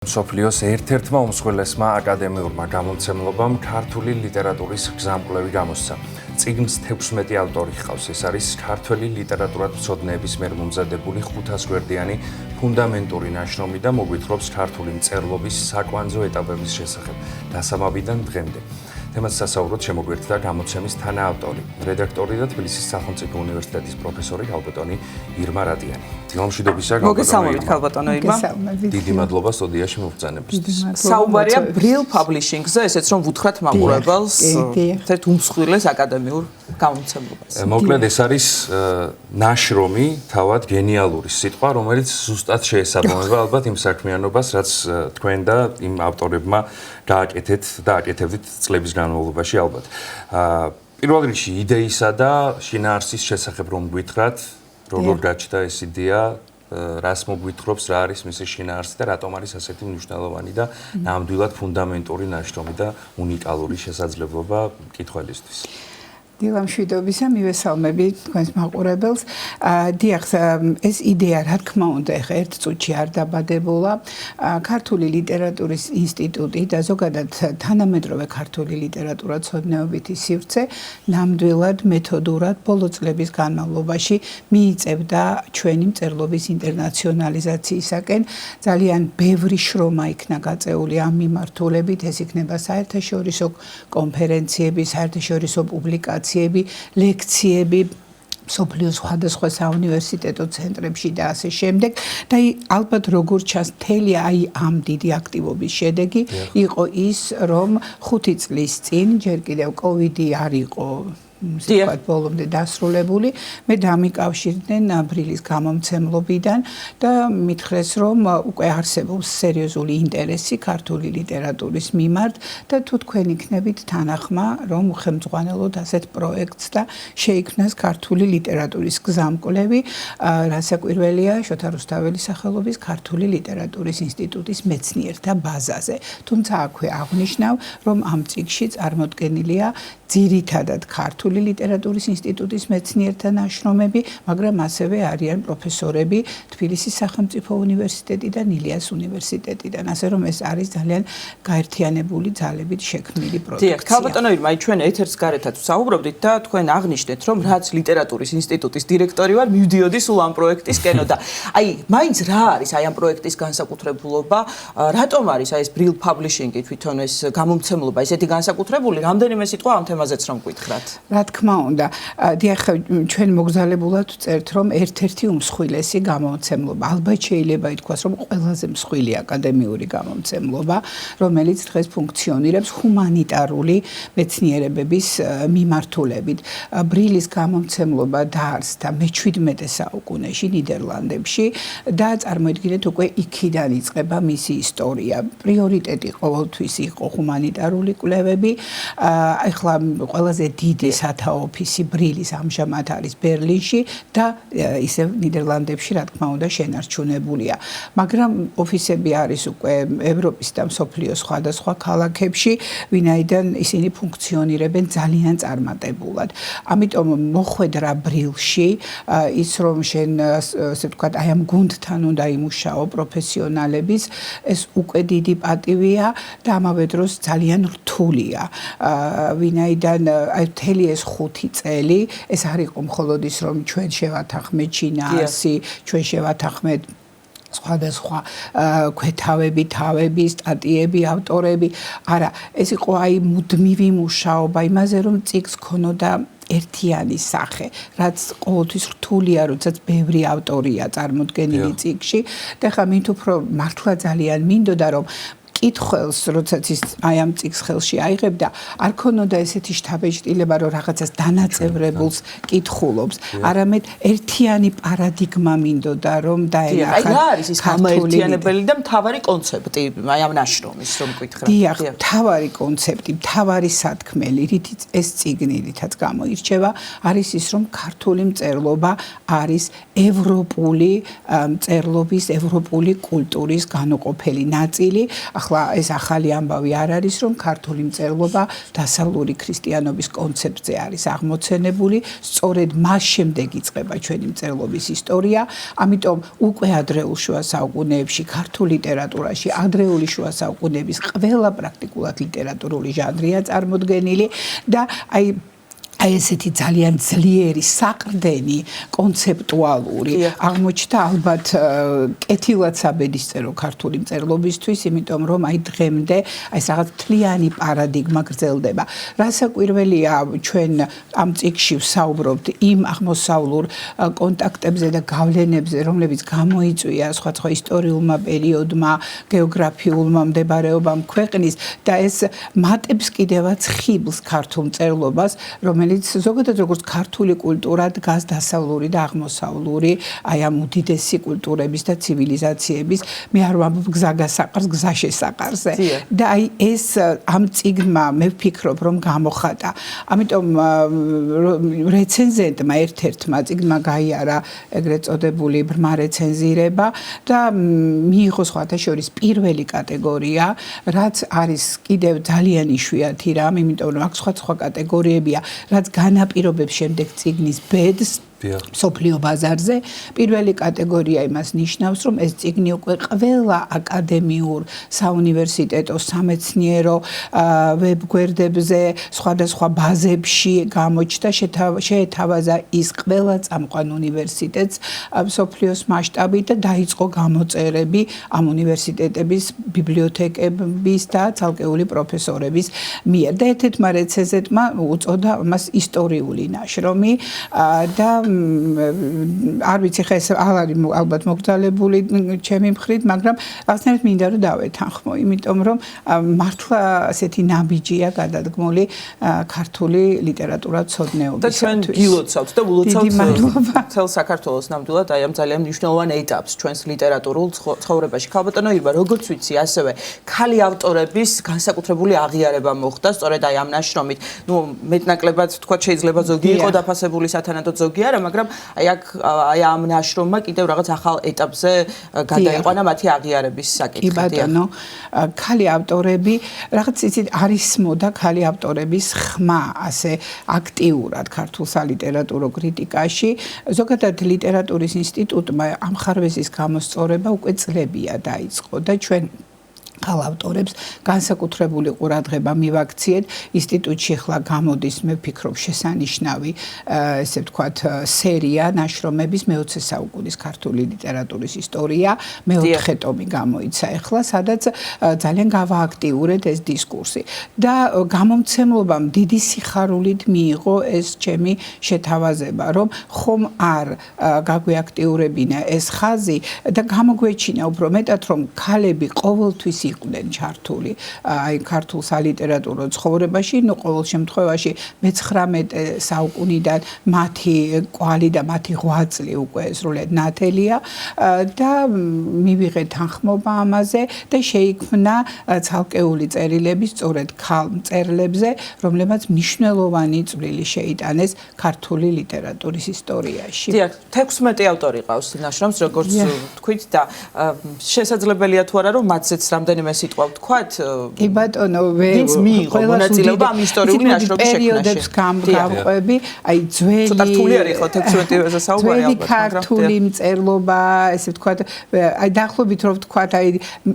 სოფლიოს ერთ-ერთმა უმსხვილესმა აკადემიურმა გამომცემლობამ ქართული ლიტერატურის გზამკვლევი გამოსცა. წიგნს 16 ავტორი ჰყავს. ეს არის ქართველი ლიტერატურათმცოდნეების მიერ მომზადებული 500 გვერდიანი ფუნდამენტური ნაშრომი და მოგვითხრობს ქართული მწერლობის საკვანძო ეტაპების შესახებ დასამაბიდან დღემდე. თემას სასაუბროდ შემოგვერთდა გამოცემის თანაავტორი, რედაქტორი და თბილისის სახელმწიფო უნივერსიტეტის პროფესორი ალბატონი ირმა რატიანი. დილამშვიდობისა, მოგესალმებით ალბატონო ირმა. დიდი მადლობა სტუდიაში მოგბრძანებისთვის. საუბარია Brill Publishing-ზე, ესეც რომ ვუთხრათ მაყურებელს ერთ უმსხვილეს აკადემიურ გამომცემლობას. მოკლედ ეს არის ნაშრომი, თავად გენიალური სიტყვა, რომელიც ზუსტად შეესაბამება ალბათ იმ საქმიანობას, რაც თქვენ და იმ ავტორებმა გააკეთეთ და აკეთებდით წლების განმავლობაში ალბათ. პირველ რიგში იდეისა და შინაარსის შესახებ რომ გვითხრათ, როგორ გაჩნდა ეს იდეა, რას მოგვითხრობს, რა არის მისი შინაარსი და რატომ არის ასეთი მნიშვნელოვანი და ნამდვილად ფუნდამენტური ნაშრომი და უნიკალური შესაძლებლობა მკითხველისთვის. დილამშვიდობისა, მივესალმები თქვენს მაყურებელს. დიახ, ეს იდეა, რა თქმა უნდა, ხა ერთ წუთში არ დაბადებულა. ქართული ლიტერატურის ინსტიტუტი და ზოგადად თანამედროვე ქართული ლიტერატურათმცოდნეობითი სივრცე ნამდვილად მეთოდურად ბოლო წლების განმავლობაში მიიწევდა ჩვენი მწერლობის ინტერნაციონალიზაციისაკენ. ძალიან ბევრი შრომა იქნა გაწეული ამ მიმართულებით, ეს იქნება საერთაშორისო კონფერენციები, საერთაშორისო პუბლიკაციები, ლექციები სოფლიოს სხვადასხვა საუნივერსიტეტო ცენტრებში და ასე შემდეგ და ალბათ როგორც ჩანს მთელი ამ დიდი აქტივობის შედეგი იყო ის, რომ 5 წლის წინ ჯერ კიდევ კოვიდი არ იყო სიტყვათ ბოლომდე დასრულებული, მე დამიკავშირდნენ ბრილის გამომცემლობიდან და მითხრეს, რომ უკვე არსებობს სერიოზული ინტერესი ქართული ლიტერატურის მიმართ და თუ თქვენ იქნებით თანახმა, რომ უხელმძღვანელოთ ასეთ პროექტს და შეიქმნას ქართული ლიტერატურის გზამკვლევი, რასაკვირველია შოთა რუსთაველის სახელობის ქართული ლიტერატურის ინსტიტუტის მეცნიერთა ბაზაზე. თუმცა აქვე აღნიშნავ, რომ ამ წიგნში წარმოდგენილია ძირითადად ქართული ლიტერატურის ინსტიტუტის მეცნიერთა ნაშრომები, მაგრამ ასევე არიან პროფესორები თბილისის სახელმწიფო უნივერსიტეტიდან, ილიას უნივერსიტეტიდან, ასე რომ ეს არის ძალიან გაერთიანებული ძალებით შექმნილი პროდუქცია. დიახ, ალბატონო ირმა, ჩვენ ეთერს გარეთაც ვსაუბრობდით და თქვენ აღნიშნეთ, რომ რაც ლიტერატურის ინსტიტუტის დირექტორი ვარ, მივდიოდი სულ ამ პროექტისკენო და მაინც რა არის ამ პროექტის განსაკუთრებულობა, რატომ არის ეს Brill Publishing-ი თვითონ ეს გამომცემლობა ესეთი განსაკუთრებული, რამდენიმე სიტყვა ამ თემაზეც რომ გითხრათ. რა თქმა უნდა, დიახ, ჩვენ მოგზალებულად ვწერთ, რომ ერთ-ერთი უმსხვილესი გამომცემლობა, ალბათ შეიძლება ითქვას, რომ ყველაზე მსხვილი აკადემიური გამომცემლობა, რომელიც დღეს ფუნქციონირებს ჰუმანიტარული მეცნიერებების მიმართულებით. ბრილის გამომცემლობა დაარსდა მე-17 საუკუნეში ნიდერლანდებში და წარმოიდგინეთ უკვე იქიდან იწყება მისი ისტორია. პრიორიტეტი ყოველთვის იყო ჰუმანიტარული კვლევები. ახლა ყველაზე დიდი სათა ოფისი ბრილის ამჟამად არის ბერლინში და ისევ ნიდერლანდებში, რა თქმა უნდა, შენარჩუნებულია. მაგრამ ოფისები არის უკვე ევროპის და მსოფლიოს სხვადასხვა ქალაქებში, ვინაიდან ისინი ფუნქციონირებენ ძალიან წარმატებულად. ამიტომ მოხვედრა ბრილში, ის რომ შენ ასე ვთქვათ, ამ გუნდთან უნდა იმუშაო პროფესიონალების, ეს უკვე დიდი პატივია და ამავე დროს ძალიან რთულია. ვინაიდან მთელი ეს 5 წელი ეს არ იყო მხოლოდ ის, რომ ჩვენ შევათანხმეთ შინაარსი, ჩვენ შევათანხმეთ სხვადასხვა ქვეთავები, თავები, სტატიები, ავტორები. არა, ეს იყო მუდმივი მუშაობა იმაზე, რომ წიგნს ქონოდა ერთიანი სახე, რაც ყოველთვის რთულია, როდესაც ბევრი ავტორია წარმოდგენილი წიგნში და ხა მით უფრო მართლა ძალიან მინდოდა, რომ კითხველს, როდესაც ის ამ წიგნს ხელში აიღებდა, არ ქონოდა ესეთი შთაბეჭდილება, რომ რაღაცას დანაწევრებულს კითხულობს, არამედ ერთიანი პარადიგმა მინდოდა, რომ დაენახა. რა არის ის გამაერთიანებელი და მთავარი კონცეფტი ამ ნაშრომის, რომ გითხრათ? დიახ, მთავარი კონცეფტი, მთავარი სათქმელი, რითიც ეს წიგნი რითაც გამოირჩევა, არის ის, რომ ქართული მწერლობა არის ევროპული მწერლობის, ევროპული კულტურის განუყოფელი ნაწილი. ახლა ეს ახალი ამბავი არ არის, რომ ქართული მწერლობა დასავლური ქრისტიანობის კონცეფტზე არის აღმოცენებული, სწორედ მას შემდეგ იწყება ჩვენი მწერლობის ისტორია, ამიტომ უკვე ადრეულ შუა საუკუნეებში ქართულ ლიტერატურაში ადრეული შუა საუკუნეების ყველა პრაქტიკულად ლიტერატურული ჟანრია წარმოდგენილი და აი ესეთი ძალიან ძლიერი საყრდენი კონცეპტუალური აღმოჩნდა ალბათ კეთილად საბედისწერო ქართული მწერლობისთვის, იმიტომ რომ აი დღემდე აი რაღაც თლიანი პარადიგმა გრძელდება. რასაკვირველია, ჩვენ ამ წიგნში ვსაუბრობთ იმ აღმოსავლურ კონტაქტებზე და გავლენებზე, რომლებიც გამოიწვია სხვადასხვა ისტორიულმა პერიოდმა, გეოგრაფიულმა მდებარეობამ ქვეყნის და ეს მატებს კიდევაც ხიბლს ქართულ მწერლობას, რომელიც ზოგადად როგორც ქართული კულტურა დგას დასავლური და აღმოსავლური აი ამ უდიდესი კულტურების და ცივილიზაციების მე არ ვამბობ გზა გასაყარს გზა შესაყარზე და აი ეს ამ წიგნმა მე ვფიქრობ რომ გამოხატა ამიტომ რეცენზენტმა ერთ-ერთმა წიგნმა გაიარა ეგრეთ წოდებული ბრმა რეცენზირება და მიიღო სხვათა შორის პირველი კატეგორია რაც არის კიდევ ძალიან იშვიათი რამ იმიტომ რომ აქ სხვა კატეგორიებია რაც განაპირობებს შემდეგ წიგნის ბედს სოფლიო ბაზარზე პირველი კატეგორია იმას ნიშნავს რომ ეს წიგნი უკვე ყველა აკადემიურ საუნივერსიტეტო სამეცნიერო ვებგვერდებზე სხვადასხვა ბაზებში გამოჩნდა შეეთავაზა ის ყველა წამყვან უნივერსიტეტს სოფლიოს მასშტაბით და დაიწყო გამოწერები ამ უნივერსიტეტების ბიბლიოთეკების და ცალკეული პროფესორების მიერ და ერთ-ერთმა რეცენზენტმა უწოდა მას ისტორიული ნაშრომი და არ ვიცი ხა ეს არის ალბათ მოგზალებული ჩემი მხრით, მაგრამ რაღაცნაირად მინდა რომ დავეთანხმო, იმიტომ რომ მართლა ასეთი ნაბიჯია გადადგმული ქართული ლიტერატურაცოდნეობისათვის. და ჩვენ გილოცავთ და ულოცავთ თელ საქართველოს ნამდვილად აი ამ ძალიან მნიშვნელოვან ეტაპს ჩვენს ლიტერატურულ ცხოვრებაში. ქალბატონო ირმა, როგორც ვიცი, ასევე ქალი ავტორების განსაკუთრებული აღიარება მოხდა, სწორედ აი ამ ნაშრომით. ნუ მეტნაკლებად თქვა შეიძლება ზოგი იყო დაფასებული სათანადო ზოგი არა, მაგრამ აი ამ ნაშრომმა კიდევ რაღაც ახალ ეტაპზე გადაიყვანა მათი აღიარების საკითხი. კი ბატონო, ქალი ავტორები, რაღაც იცით, არის მოდა ქალი ავტორების ხმა ასე აქტიურად ქართულ სალიტერატურო კრიტიკაში. ზოგადად ლიტერატურის ინსტიტუტმა ამ ხარვეზის გამოსწორება უკვე წლებია დაიწყო და ჩვენ ქალ ავტორებს განსაკუთრებული ყურადღება მივაქციეთ. ინსტიტუტში ხლა გამოდის, მე ვფიქრობ, შესანიშნავი ესე ვთქვათ, სერია ნაშრომების მე-20 საუკუნის ქართული ლიტერატურის ისტორია, მე-4 ტომი გამოიცა ახლა, სადაც ძალიან გავააქტიურეთ ეს დისკურსი. და გამომცემლობამ დიდი სიხარულით მიიღო ეს ჩემი შეთავაზება, რომ ხომ არ გაგვეაქტიურებინა ეს ხაზი და გამოგვეჩინა უფრო მეტად, რომ ქალები ყოველთვის იყვნენ ჩართული აი ქართულ სალიტერატურო ცხოვრებაში, ნუ ყოველ შემთხვევაში მე-19 საუკუნიდან მათი კვალი და მათი ღვაწლი უკვე სრულად ნათელია და მივიღეთ თანხმობა ამაზე და შეიქმნა ცალკეული წერილები სწორედ ქალ მწერლებზე, რომლებმაც მნიშვნელოვანი წვლილი შეიტანეს ქართული ლიტერატურის ისტორიაში. დიახ, 16 ავტორი ყავს ნაშრომს, როგორც თქვით და შესაძლებელია თუ არა რომ მათზეც რამდენიმე სიტყვა ვთქვათ. კი ბატონო, ვინც მიიღო მონაწილეობა ამ ისტორიული ნაშრომის შექმნაში. პერიოდებს გამყვები, აი ძველი ცოტა რთული არის ხო 16-ზე საუბარი ალბათ, მაგრამ ქართული მწერლობა, ესე ვთქვათ, აი დაახლოებით რომ ვთქვათ, აი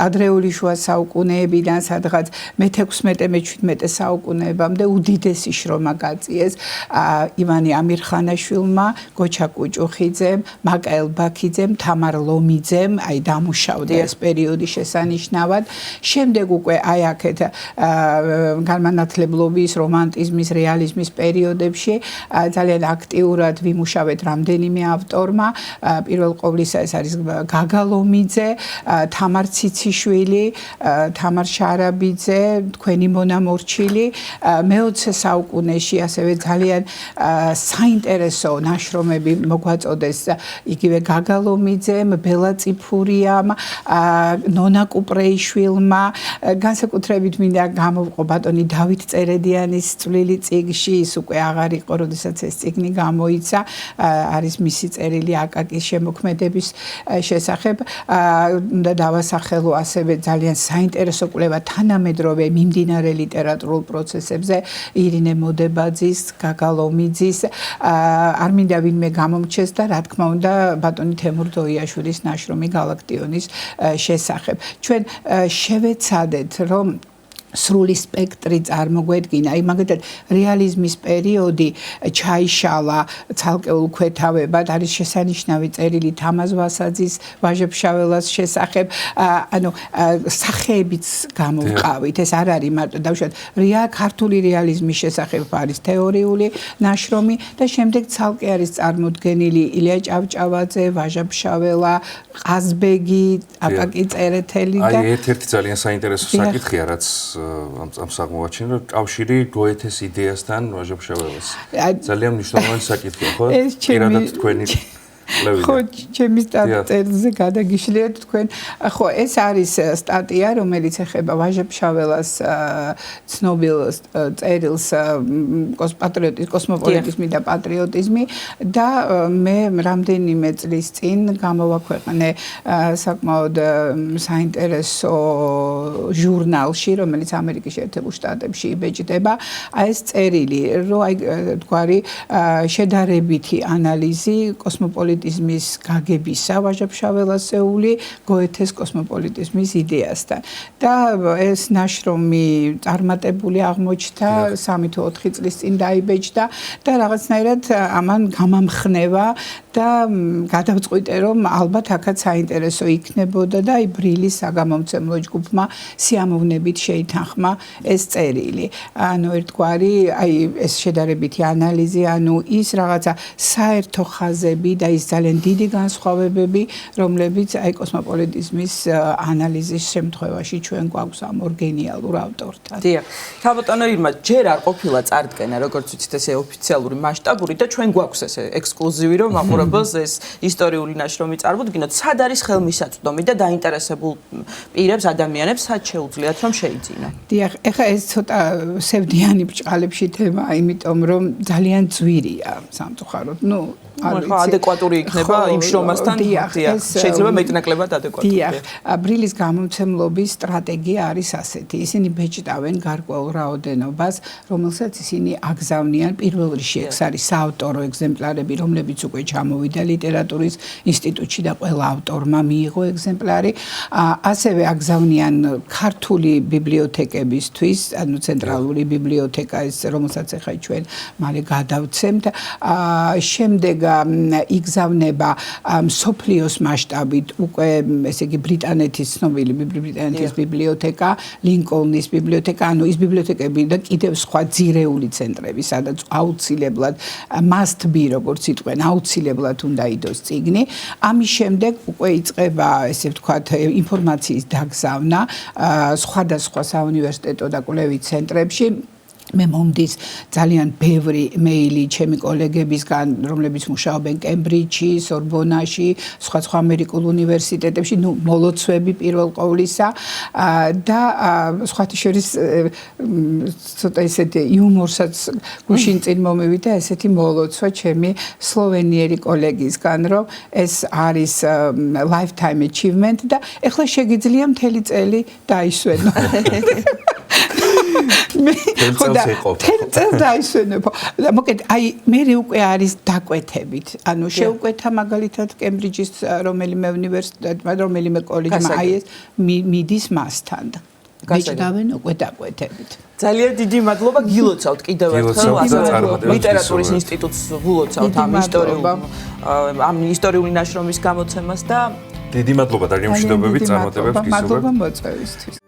ადრეული შუა საუკუნეებიდან სადღაც მე-16, მე-17 საუკუნეებამდე უდიდესი შრომა გაწიეს ივანე ამირხანაშვილმა, გოჩა კუჭუხიძემ, მაკაელ ბაქიძემ, თამარ ლომიძემ, აი დამუშავდა ეს პერიოდი შესანიშნავად. შემდეგ უკვე აი აქეთ განმანათლებლობის, რომანტიზმის, რეალიზმის პერიოდებში ძალიან აქტიურად ვიმუშავეთ რამდენიმე ავტორმა. პირველ ყოვლისა ეს არის გაგა ლომიძე, თამარ ციციშვილი, თამარ შარაბიძე, თქვენი მონა მორჩილი. მე-20 საუკუნეში ასევე ძალიან საინტერესო ნაშრომები მოგვაწოდეს იგივე გაგა ლომიძემ, ბელა წიფურიამ, ნონა კუპრეიშვილი შვილმა, განსაკუთრებით მინდა გამოვყო ბატონი დავით წერედიანის წვლილი წიგნში, ის უკვე აღარ იყო, როდესაც ეს წიგნი გამოიცა, არის მისი წერილი აკაკის შემოქმედების შესახებ. უნდა დავასახელო ასევე ძალიან საინტერესო კვლევა თანამედროვე მიმდინარე ლიტერატურულ პროცესებზე ირინე მოდებაძის, გაგალომიძის, არ მინდა ვინმე გამომჩეს და რა თქმა უნდა ბატონი თემურ დოიაშვილის ნაშრომი გალაქტიონის შესახებ. ჩვენ შევეცადეთ, რომ სრული სპექტრი წარმოგვედგინა. აი მაგალითად რეალიზმის პერიოდი ჩაიშალა ცალკეულ ქვეთავებად, არის შესანიშნავი წერილი თამაზ ვასაძის ვაჟა-ფშაველას შესახებ, ანუ სახეებიც გამოვყავით. ეს არ არის მარტო დავუშვათ ქართული რეალიზმის შესახებ არის თეორიული ნაშრომი და შემდეგ ცალკე არის წარმოდგენილი ილია ჭავჭავაძე, ვაჟა-ფშაველა, ყაზბეგი, აკაკი წერეთელი და აი ერთ-ერთი ძალიან საინტერესო საკითხია, რაც ამ აღმოაჩინა, რომ კავშირი გოეთეს იდეასთან ვაჟა-ფშაველას. ძალიან მნიშვნელოვანი საკითხია, ხო? პირადად თქვენი ხო, ჩემი სტატიაზე გადაგიშლიათ თქვენ. ხო, ეს არის სტატია, რომელიც ეხება ვაჟა-ფშაველას ცნობილ წერილს კოსმოპოლიტიზმი და პატრიოტიზმი და მე რამდენიმე წლის წინ გამოვაქვეყნე საკმაოდ საინტერესო ჟურნალში, რომელიც ამერიკის შეერთებულ შტატებში იბეჭდება, ეს წერილი, რომ აი თქვარი შედარებითი ანალიზი კოსმოპოლიტიზმის გაგებისა ვაჟა-ფშაველასეული გოეთეს კოსმოპოლიტიზმის იდეასთან. და ეს ნაშრომი წარმატებული აღმოჩნდა 3 თუ 4 წლის წინ დაიბეჭდა და რაღაცნაირად ამან გამამხნევა და გადავწყვიტე, რომ ალბათ აქაც საინტერესო იქნებოდა და აი ბრილის საგამომცემლო ჯგუფმა სიამოვნებით შეითანხმა ეს წერილი. ანუ ერთგვარი აი ეს შედარებითი ანალიზი, ანუ ის რაღაცა საერთო ხაზები და ის ძალიან დიდი განსხვავებები, რომლებიც აი კოსმოპოლიტიზმის ანალიზის შემთხვევაში ჩვენ გვაქვს ამ ორ გენიალურ ავტორთან. დიახ. თავბატონო ირმა, ჯერ არ ყოფილა წარდგენა, როგორც ვიცით, ესე ოფიციალური მასშტაბური და ჩვენ გვაქვს ესე ექსკლუზივი, რომ მაყურებელს ეს ისტორიული ნაშრომი წარმოდგინოთ. სად არის ხელმისაწვდომი და დაინტერესებულ პირებს, ადამიანებს სად შეუძლიათ რომ შეიძინო? დიახ, ეხლა ეს ცოტა სევდიანი ბრჭყალებში თემა, იმიტომ რომ ძალიან ძვირია სამწუხაროდ. ხო, ადეკვატური იქნება იმ შრომასთან. დიახ, შეიძლება მეტნაკლებად ადეკვატური. დიახ, ბრილის გამომცემლობის სტრატეგია არის ასეთი. ისინი ბეჭდავენ გარკვეულ რაოდენობას, რომელსაც ისინი აგზავნიან პირველ რიგში. ეს არის საავტორო ეგზემპლარები, რომლებიც უკვე ჩამოვიდა ლიტერატურის ინსტიტუტში და ყველა ავტორმა მიიღო ეგზემპლარი. ასევე აგზავნიან ქართული ბიბლიოთეკებისთვის, ანუ ცენტრალური ბიბლიოთეკა, რომელსაც ახლა ჩვენ მალე გადავცემთ. შემდეგ იგზავნება სოფლიოს მასშტაბით უკვე ესე იგი ბრიტანეთის ცნობილი ბრიტანეთის ბიბლიოთეკა, ლინკოლნის ბიბლიოთეკა, ანუ ის ბიბლიოთეკები და კიდევ სხვა ძირეული ცენტრები, სადაც აუცილებლად must be, როგორც იტყვენ, აუცილებლად უნდა იდოს წიგნი. ამის შემდეგ უკვე იწყება, ესე ვთქვათ, ინფორმაციის დაგზავნა სხვადასხვა საუნივერსიტეტო და კვლევით ცენტრებში. მე მომდის ძალიან ბევრი მეილი ჩემი კოლეგებისგან, რომლებიც მუშაობენ კემბრიჯში, სორბონაში, სხვა ამერიკულ უნივერსიტეტებში, მოლოცვები პირველ ყოვლისა და სხვათა შორის ცოტა ესეთი იუმორსაც გუშინ წინ მომივიდა ესეთი მოლოცვა ჩემი სლოვენიელი კოლეგისგან, რომ ეს არის lifetime achievement და ეხლა შეგიძლია მთელი წელი დაისვენო. თელ დაისვენებო. მოკეთ, აი მე უკვე არის დაკვეთებით. ანუ შეუკვეთა მაგალითად კემბრიჯის რომელიმე უნივერსიტეტმა, რომელიმე კოლეჯმა აი ეს მიდის მასთან. გაჭდავენ უკვე დაკვეთებით. ძალიან დიდი მადლობა, გილოცავთ კიდევ ერთხელ ლიტერატურის ინსტიტუტს გულოცავთ ამ ისტორიული ნაშრომის გამოცემას და დიდი მადლობა და გამშვიდობებით წარმატებებს გისურვებთ. მადლობა მოწვევისთვის.